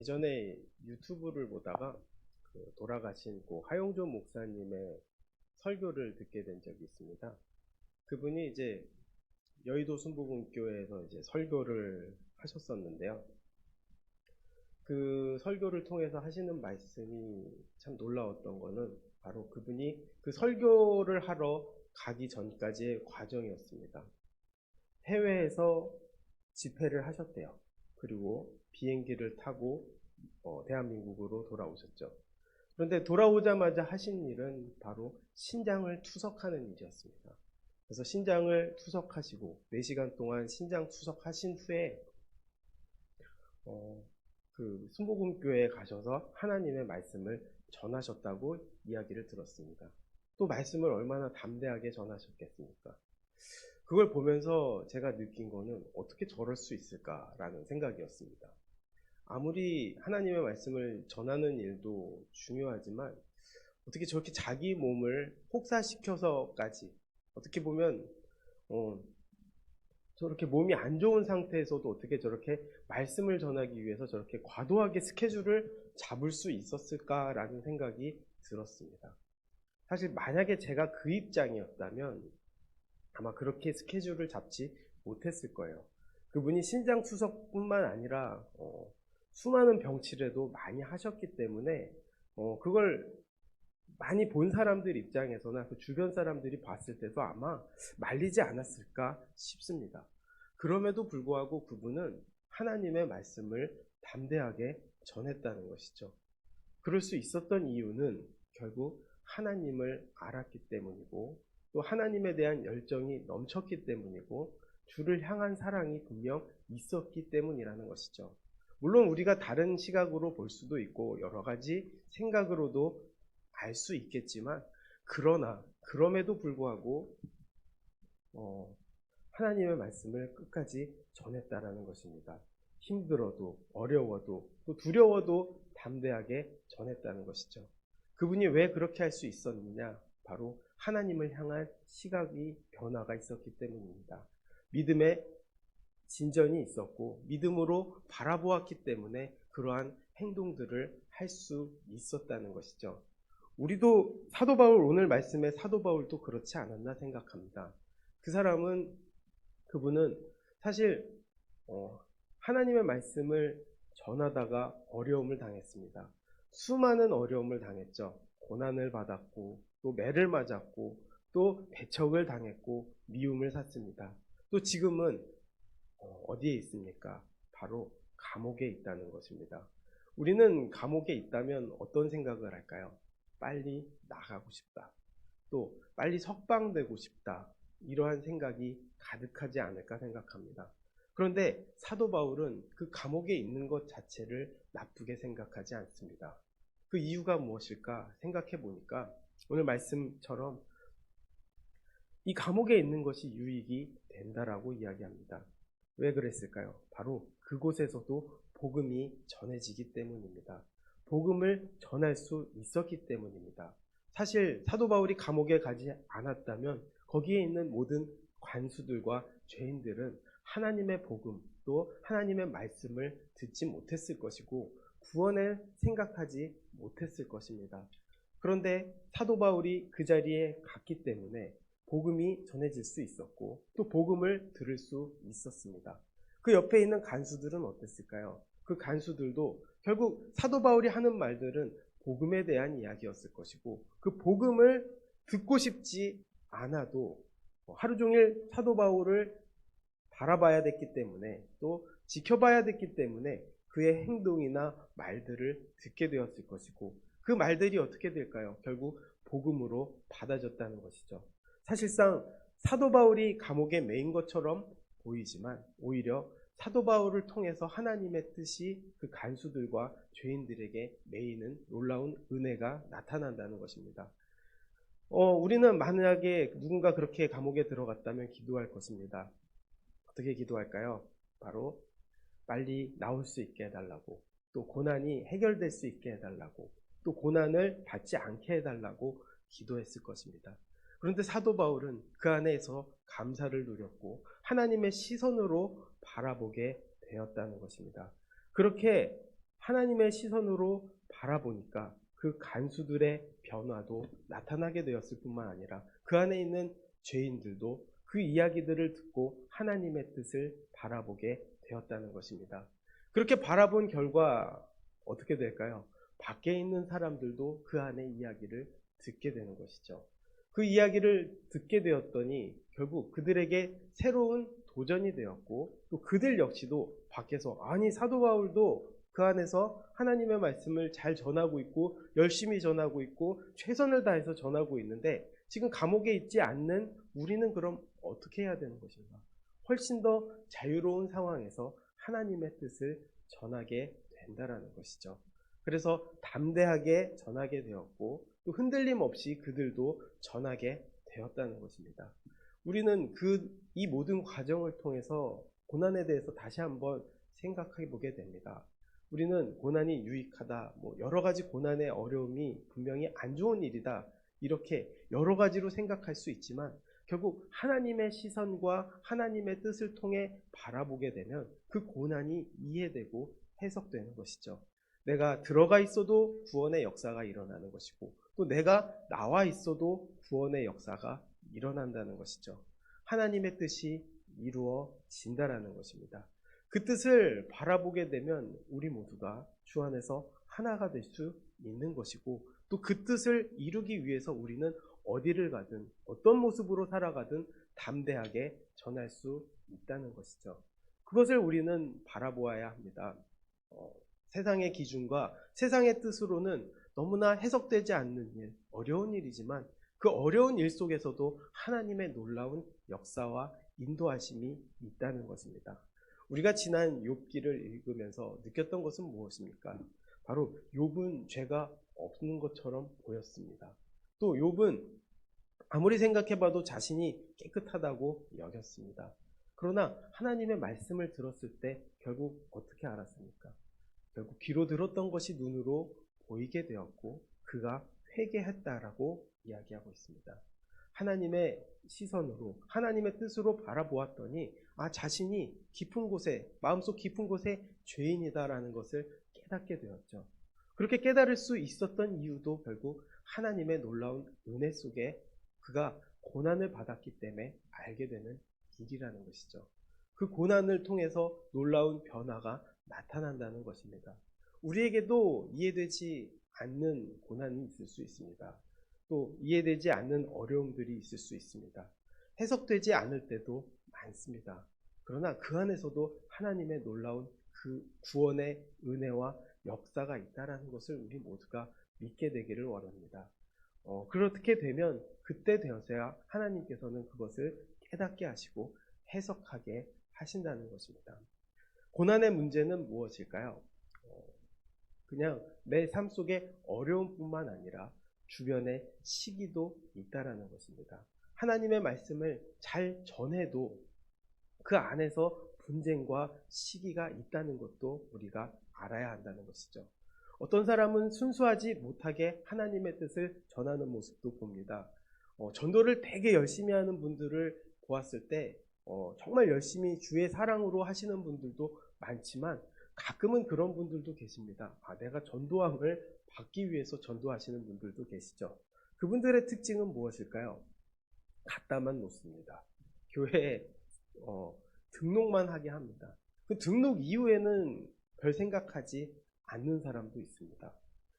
예전에 유튜브를 보다가 돌아가신 하용조 목사님의 설교를 듣게 된 적이 있습니다. 그분이 이제 여의도 순복음교회에서 이제 설교를 하셨었는데요. 그 설교를 통해서 하시는 말씀이 참 놀라웠던 거는 바로 그분이 그 설교를 하러 가기 전까지의 과정이었습니다. 해외에서 집회를 하셨대요. 그리고 비행기를 타고 대한민국으로 돌아오셨죠. 그런데 돌아오자마자 하신 일은 바로 신장을 투석하는 일이었습니다. 그래서 신장을 투석하시고 4시간 동안 신장 투석하신 후에 그 순복음교회에 가셔서 하나님의 말씀을 전하셨다고 이야기를 들었습니다. 또 말씀을 얼마나 담대하게 전하셨겠습니까? 그걸 보면서 제가 느낀 거는 어떻게 저럴 수 있을까라는 생각이었습니다. 아무리 하나님의 말씀을 전하는 일도 중요하지만 어떻게 저렇게 자기 몸을 혹사시켜서까지 어떻게 보면 저렇게 몸이 안 좋은 상태에서도 어떻게 저렇게 말씀을 전하기 위해서 저렇게 과도하게 스케줄을 잡을 수 있었을까라는 생각이 들었습니다. 사실 만약에 제가 그 입장이었다면 아마 그렇게 스케줄을 잡지 못했을 거예요. 그분이 신장 투석뿐만 아니라 수많은 병치레도 많이 하셨기 때문에 그걸 많이 본 사람들 입장에서나 그 주변 사람들이 봤을 때도 아마 말리지 않았을까 싶습니다. 그럼에도 불구하고 그분은 하나님의 말씀을 담대하게 전했다는 것이죠. 그럴 수 있었던 이유는 결국 하나님을 알았기 때문이고 또 하나님에 대한 열정이 넘쳤기 때문이고 주를 향한 사랑이 분명 있었기 때문이라는 것이죠. 물론 우리가 다른 시각으로 볼 수도 있고 여러 가지 생각으로도 알 수 있겠지만 그럼에도 불구하고 하나님의 말씀을 끝까지 전했다라는 것입니다. 힘들어도 어려워도 또 두려워도 담대하게 전했다는 것이죠. 그분이 왜 그렇게 할 수 있었느냐? 바로 하나님을 향한 시각이 변화가 있었기 때문입니다. 믿음의 진전이 있었고 믿음으로 바라보았기 때문에 그러한 행동들을 할 수 있었다는 것이죠. 우리도 사도 바울, 오늘 말씀의 사도 바울도 그렇지 않았나 생각합니다. 그분은 사실 하나님의 말씀을 전하다가 어려움을 당했습니다. 수많은 어려움을 당했죠. 고난을 받았고 또 매를 맞았고 또 배척을 당했고 미움을 샀습니다. 또 지금은 어디에 있습니까? 바로 감옥에 있다는 것입니다. 우리는 감옥에 있다면 어떤 생각을 할까요? 빨리 나가고 싶다. 또 빨리 석방되고 싶다. 이러한 생각이 가득하지 않을까 생각합니다. 그런데 사도 바울은 그 감옥에 있는 것 자체를 나쁘게 생각하지 않습니다. 그 이유가 무엇일까 생각해 보니까 오늘 말씀처럼 이 감옥에 있는 것이 유익이 된다라고 이야기합니다. 왜 그랬을까요? 바로 그곳에서도 복음이 전해지기 때문입니다. 복음을 전할 수 있었기 때문입니다. 사실 사도 바울이 감옥에 가지 않았다면 거기에 있는 모든 관수들과 죄인들은 하나님의 복음 또 하나님의 말씀을 듣지 못했을 것이고 구원을 생각하지 못했을 것입니다. 그런데 사도 바울이 그 자리에 갔기 때문에 복음이 전해질 수 있었고 또 복음을 들을 수 있었습니다. 그 옆에 있는 간수들은 어땠을까요? 그 간수들도 결국 사도 바울이 하는 말들은 복음에 대한 이야기였을 것이고 그 복음을 듣고 싶지 않아도 하루 종일 사도 바울을 바라봐야 됐기 때문에 또 지켜봐야 됐기 때문에 그의 행동이나 말들을 듣게 되었을 것이고 그 말들이 어떻게 될까요? 결국 복음으로 받아졌다는 것이죠. 사실상 사도 바울이 감옥에 매인 것처럼 보이지만 오히려 사도 바울을 통해서 하나님의 뜻이 그 간수들과 죄인들에게 매이는 놀라운 은혜가 나타난다는 것입니다. 우리는 만약에 누군가 그렇게 감옥에 들어갔다면 기도할 것입니다. 어떻게 기도할까요? 바로 빨리 나올 수 있게 해달라고, 또 고난이 해결될 수 있게 해달라고, 또 고난을 받지 않게 해달라고 기도했을 것입니다. 그런데 사도 바울은 그 안에서 감사를 누렸고 하나님의 시선으로 바라보게 되었다는 것입니다. 그렇게 하나님의 시선으로 바라보니까 그 간수들의 변화도 나타나게 되었을 뿐만 아니라 그 안에 있는 죄인들도 그 이야기들을 듣고 하나님의 뜻을 바라보게 되었다는 것입니다. 그렇게 바라본 결과 어떻게 될까요? 밖에 있는 사람들도 그 안의 이야기를 듣게 되는 것이죠. 그 이야기를 듣게 되었더니 결국 그들에게 새로운 도전이 되었고, 또 그들 역시도 밖에서, 아니 사도 바울도 그 안에서 하나님의 말씀을 잘 전하고 있고 열심히 전하고 있고 최선을 다해서 전하고 있는데 지금 감옥에 있지 않는 우리는 그럼 어떻게 해야 되는 것인가? 훨씬 더 자유로운 상황에서 하나님의 뜻을 전하게 된다라는 것이죠. 그래서 담대하게 전하게 되었고 또 흔들림 없이 그들도 전하게 되었다는 것입니다. 우리는 이 모든 과정을 통해서 고난에 대해서 다시 한번 생각해 보게 됩니다. 우리는 고난이 유익하다, 여러 가지 고난의 어려움이 분명히 안 좋은 일이다, 이렇게 여러 가지로 생각할 수 있지만 결국 하나님의 시선과 하나님의 뜻을 통해 바라보게 되면 그 고난이 이해되고 해석되는 것이죠. 내가 들어가 있어도 구원의 역사가 일어나는 것이고 또 내가 나와 있어도 구원의 역사가 일어난다는 것이죠. 하나님의 뜻이 이루어진다라는 것입니다. 그 뜻을 바라보게 되면 우리 모두가 주 안에서 하나가 될 수 있는 것이고 또 그 뜻을 이루기 위해서 우리는 어디를 가든 어떤 모습으로 살아가든 담대하게 전할 수 있다는 것이죠. 그것을 우리는 바라보아야 합니다. 세상의 기준과 세상의 뜻으로는 너무나 해석되지 않는 일, 어려운 일이지만 그 어려운 일 속에서도 하나님의 놀라운 역사와 인도하심이 있다는 것입니다. 우리가 지난 욥기를 읽으면서 느꼈던 것은 무엇입니까? 바로 욥은 죄가 없는 것처럼 보였습니다. 또 욥은 아무리 생각해봐도 자신이 깨끗하다고 여겼습니다. 그러나 하나님의 말씀을 들었을 때 결국 어떻게 알았습니까? 결국 귀로 들었던 것이 눈으로 보이게 되었고 그가 회개했다라고 이야기하고 있습니다. 하나님의 시선으로 하나님의 뜻으로 바라보았더니 자신이 깊은 곳에 마음속 깊은 곳에 죄인이다라는 것을 깨닫게 되었죠. 그렇게 깨달을 수 있었던 이유도 결국 하나님의 놀라운 은혜 속에 그가 고난을 받았기 때문에 알게 되는 일이라는 것이죠. 그 고난을 통해서 놀라운 변화가 나타난다는 것입니다. 우리에게도 이해되지 않는 고난이 있을 수 있습니다. 또 이해되지 않는 어려움들이 있을 수 있습니다. 해석되지 않을 때도 많습니다. 그러나 그 안에서도 하나님의 놀라운 그 구원의 은혜와 역사가 있다는 것을 우리 모두가 믿게 되기를 원합니다. 그렇게 되면 그때 되어서야 하나님께서는 그것을 깨닫게 하시고 해석하게 하신다는 것입니다. 고난의 문제는 무엇일까요? 그냥 내 삶 속에 어려움뿐만 아니라 주변에 시기도 있다라는 것입니다. 하나님의 말씀을 잘 전해도 그 안에서 분쟁과 시기가 있다는 것도 우리가 알아야 한다는 것이죠. 어떤 사람은 순수하지 못하게 하나님의 뜻을 전하는 모습도 봅니다. 전도를 되게 열심히 하는 분들을 보았을 때 정말 열심히 주의 사랑으로 하시는 분들도 많지만 가끔은 그런 분들도 계십니다. 내가 전도함을 받기 위해서 전도하시는 분들도 계시죠. 그분들의 특징은 무엇일까요? 갖다만 놓습니다. 교회에 등록만 하게 합니다. 그 등록 이후에는 별 생각하지 않는 사람도 있습니다.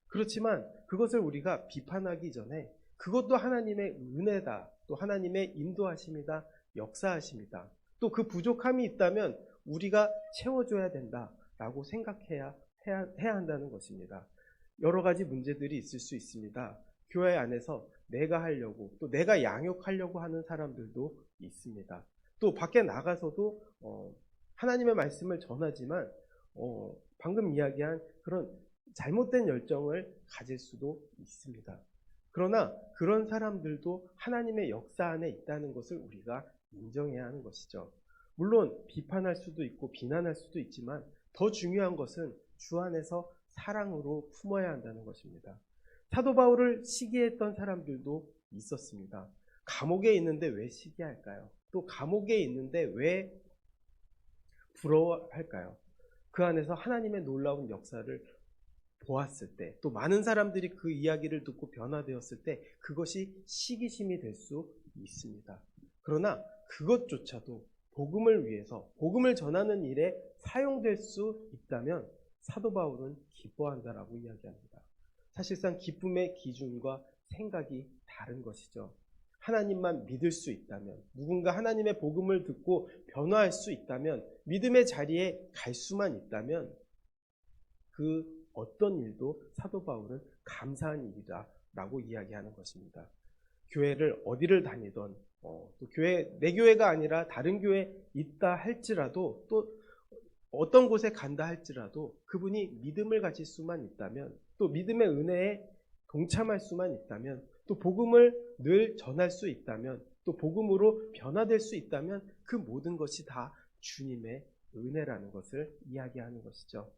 그렇지만 그것을 우리가 비판하기 전에 그것도 하나님의 은혜다, 또 하나님의 인도하심이다, 역사하심이다, 또 그 부족함이 있다면 우리가 채워줘야 된다라고 생각해야 한다는 것입니다. 여러 가지 문제들이 있을 수 있습니다. 교회 안에서 내가 하려고 또 내가 양육하려고 하는 사람들도 있습니다. 또 밖에 나가서도 하나님의 말씀을 전하지만 방금 이야기한 그런 잘못된 열정을 가질 수도 있습니다. 그러나 그런 사람들도 하나님의 역사 안에 있다는 것을 우리가 인정해야 하는 것이죠. 물론 비판할 수도 있고 비난할 수도 있지만 더 중요한 것은 주 안에서 사랑으로 품어야 한다는 것입니다. 사도 바울을 시기했던 사람들도 있었습니다. 감옥에 있는데 왜 시기할까요? 또 감옥에 있는데 왜 부러워할까요? 그 안에서 하나님의 놀라운 역사를 보았을 때, 또 많은 사람들이 그 이야기를 듣고 변화되었을 때 그것이 시기심이 될 수 있습니다. 그러나 그것조차도 복음을 위해서, 복음을 전하는 일에 사용될 수 있다면 사도 바울은 기뻐한다라고 이야기합니다. 사실상 기쁨의 기준과 생각이 다른 것이죠. 하나님만 믿을 수 있다면, 누군가 하나님의 복음을 듣고 변화할 수 있다면, 믿음의 자리에 갈 수만 있다면 그 어떤 일도 사도 바울은 감사한 일이다 라고 이야기하는 것입니다. 교회를 어디를 다니던 또 내 교회가 아니라 다른 교회에 있다 할지라도, 또 어떤 곳에 간다 할지라도 그분이 믿음을 가질 수만 있다면, 또 믿음의 은혜에 동참할 수만 있다면, 또 복음을 늘 전할 수 있다면, 또 복음으로 변화될 수 있다면 그 모든 것이 다 주님의 은혜라는 것을 이야기하는 것이죠.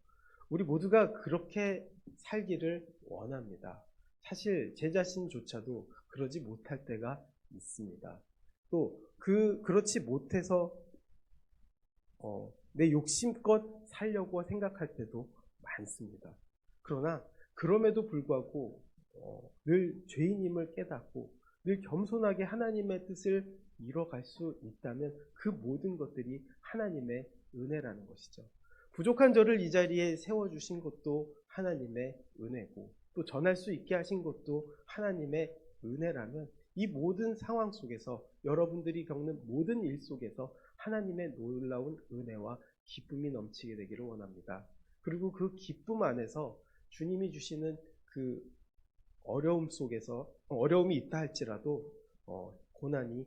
우리 모두가 그렇게 살기를 원합니다. 사실 제 자신조차도 그러지 못할 때가 있습니다. 또 그렇지 못해서 내 욕심껏 살려고 생각할 때도 많습니다. 그러나 그럼에도 불구하고 늘 죄인임을 깨닫고 늘 겸손하게 하나님의 뜻을 이뤄갈 수 있다면 그 모든 것들이 하나님의 은혜라는 것이죠. 부족한 저를 이 자리에 세워주신 것도 하나님의 은혜고, 또 전할 수 있게 하신 것도 하나님의 은혜라면 이 모든 상황 속에서, 여러분들이 겪는 모든 일 속에서 하나님의 놀라운 은혜와 기쁨이 넘치게 되기를 원합니다. 그리고 그 기쁨 안에서 주님이 주시는 그 어려움 속에서, 어려움이 있다 할지라도 고난이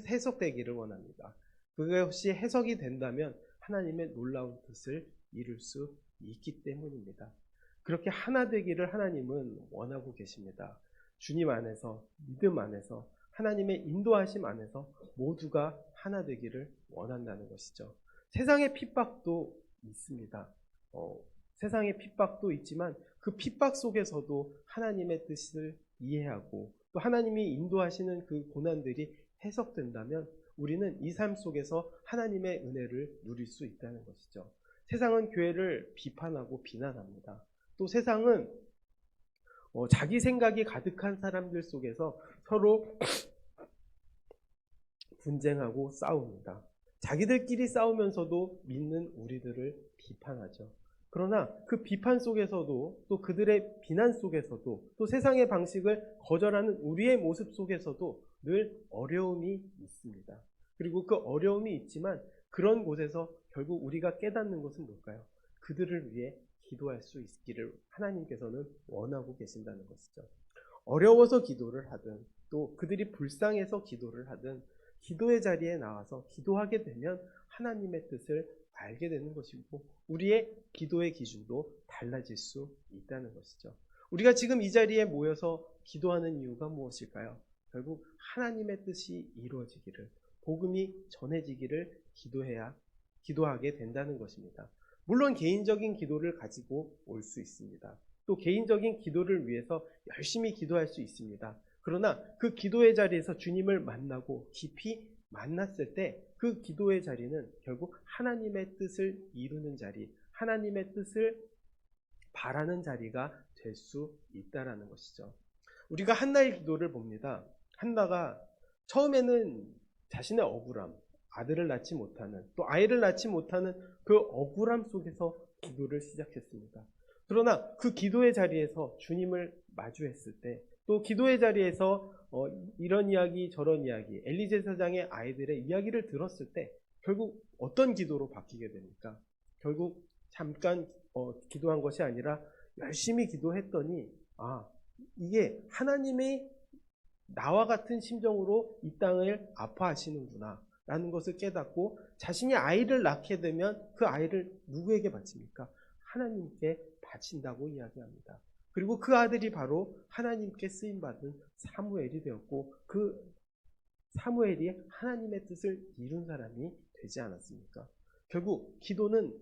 해석되기를 원합니다. 그것이 해석이 된다면 하나님의 놀라운 뜻을 이룰 수 있기 때문입니다. 그렇게 하나 되기를 하나님은 원하고 계십니다. 주님 안에서, 믿음 안에서, 하나님의 인도하심 안에서 모두가 하나 되기를 원한다는 것이죠. 세상의 핍박도 있습니다. 세상의 핍박도 있지만 그 핍박 속에서도 하나님의 뜻을 이해하고 또 하나님이 인도하시는 그 고난들이 해석된다면 우리는 이 삶 속에서 하나님의 은혜를 누릴 수 있다는 것이죠. 세상은 교회를 비판하고 비난합니다. 또 세상은 자기 생각이 가득한 사람들 속에서 서로 분쟁하고 싸웁니다. 자기들끼리 싸우면서도 믿는 우리들을 비판하죠. 그러나 그 비판 속에서도, 또 그들의 비난 속에서도, 또 세상의 방식을 거절하는 우리의 모습 속에서도 늘 어려움이 있습니다. 그리고 그 어려움이 있지만 그런 곳에서 결국 우리가 깨닫는 것은 뭘까요? 그들을 위해 기도할 수 있기를 하나님께서는 원하고 계신다는 것이죠. 어려워서 기도를 하든, 또 그들이 불쌍해서 기도를 하든, 기도의 자리에 나와서 기도하게 되면 하나님의 뜻을 알게 되는 것이고 우리의 기도의 기준도 달라질 수 있다는 것이죠. 우리가 지금 이 자리에 모여서 기도하는 이유가 무엇일까요? 결국 하나님의 뜻이 이루어지기를, 복음이 전해지기를 기도하게 된다는 것입니다. 물론 개인적인 기도를 가지고 올 수 있습니다. 또 개인적인 기도를 위해서 열심히 기도할 수 있습니다. 그러나 그 기도의 자리에서 주님을 만나고 깊이 만났을 때 그 기도의 자리는 결국 하나님의 뜻을 이루는 자리, 하나님의 뜻을 바라는 자리가 될 수 있다는 것이죠. 우리가 한나의 기도를 봅니다. 한나가 처음에는 자신의 억울함, 아들을 낳지 못하는, 또 아이를 낳지 못하는 그 억울함 속에서 기도를 시작했습니다. 그러나 그 기도의 자리에서 주님을 마주했을 때, 또 기도의 자리에서 이런 이야기 저런 이야기, 엘리 제사장의 아이들의 이야기를 들었을 때 결국 어떤 기도로 바뀌게 됩니까? 결국 잠깐 기도한 것이 아니라 열심히 기도했더니 이게 하나님이 나와 같은 심정으로 이 땅을 아파하시는구나 라는 것을 깨닫고 자신이 아이를 낳게 되면 그 아이를 누구에게 바칩니까? 하나님께 바친다고 이야기합니다. 그리고 그 아들이 바로 하나님께 쓰임받은 사무엘이 되었고 그 사무엘이 하나님의 뜻을 이룬 사람이 되지 않았습니까? 결국 기도는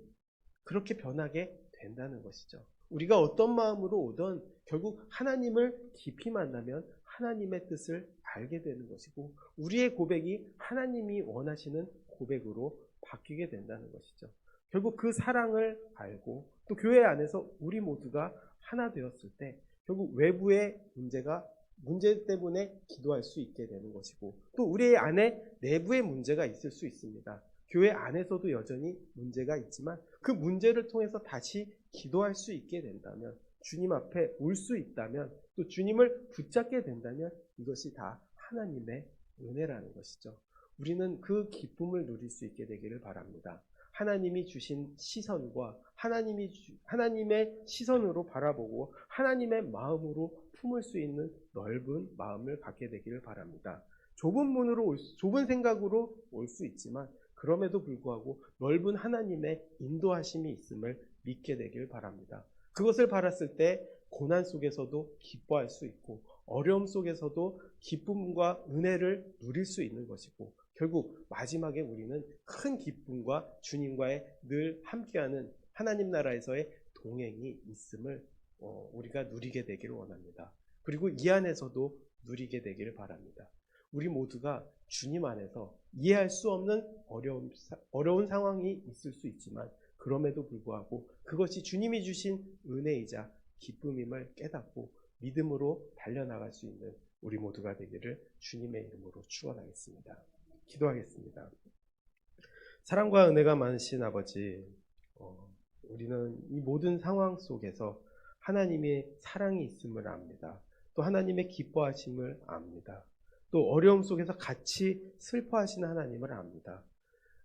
그렇게 변하게 된다는 것이죠. 우리가 어떤 마음으로 오든 결국 하나님을 깊이 만나면 하나님의 뜻을 알게 되는 것이고 우리의 고백이 하나님이 원하시는 고백으로 바뀌게 된다는 것이죠. 결국 그 사랑을 알고 또 교회 안에서 우리 모두가 하나 되었을 때 결국 외부의 문제 때문에 기도할 수 있게 되는 것이고 또 우리 안에 내부의 문제가 있을 수 있습니다. 교회 안에서도 여전히 문제가 있지만 그 문제를 통해서 다시 기도할 수 있게 된다면 주님 앞에 올 수 있다면 또 주님을 붙잡게 된다면 이것이 다 하나님의 은혜라는 것이죠. 우리는 그 기쁨을 누릴 수 있게 되기를 바랍니다. 하나님이 주신 시선과 하나님의 시선으로 바라보고 하나님의 마음으로 품을 수 있는 넓은 마음을 갖게 되기를 바랍니다. 좁은 생각으로 올 수 있지만 그럼에도 불구하고 넓은 하나님의 인도하심이 있음을 믿게 되길 바랍니다. 그것을 바랐을 때 고난 속에서도 기뻐할 수 있고 어려움 속에서도 기쁨과 은혜를 누릴 수 있는 것이고 결국 마지막에 우리는 큰 기쁨과 주님과의 늘 함께하는 하나님 나라에서의 동행이 있음을 우리가 누리게 되기를 원합니다. 그리고 이 안에서도 누리게 되기를 바랍니다. 우리 모두가 주님 안에서 이해할 수 없는 어려운 상황이 있을 수 있지만 그럼에도 불구하고 그것이 주님이 주신 은혜이자 기쁨임을 깨닫고 믿음으로 달려나갈 수 있는 우리 모두가 되기를 주님의 이름으로 축원하겠습니다. 기도하겠습니다. 사랑과 은혜가 많으신 아버지, 우리는 이 모든 상황 속에서 하나님의 사랑이 있음을 압니다. 또 하나님의 기뻐하심을 압니다. 또 어려움 속에서 같이 슬퍼하시는 하나님을 압니다.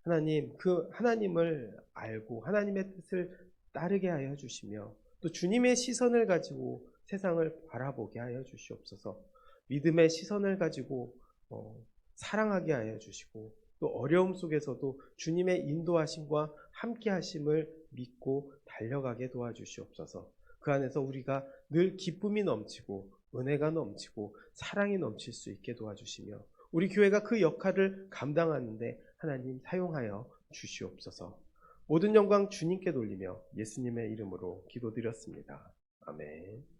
하나님, 그 하나님을 알고 하나님의 뜻을 따르게 하여 주시며 또 주님의 시선을 가지고 세상을 바라보게 하여 주시옵소서. 믿음의 시선을 가지고 사랑하게 하여 주시고 또 어려움 속에서도 주님의 인도하심과 함께하심을 믿고 달려가게 도와주시옵소서. 그 안에서 우리가 늘 기쁨이 넘치고 은혜가 넘치고 사랑이 넘칠 수 있게 도와주시며 우리 교회가 그 역할을 감당하는데 하나님 사용하여 주시옵소서. 모든 영광 주님께 돌리며 예수님의 이름으로 기도드렸습니다. 아멘.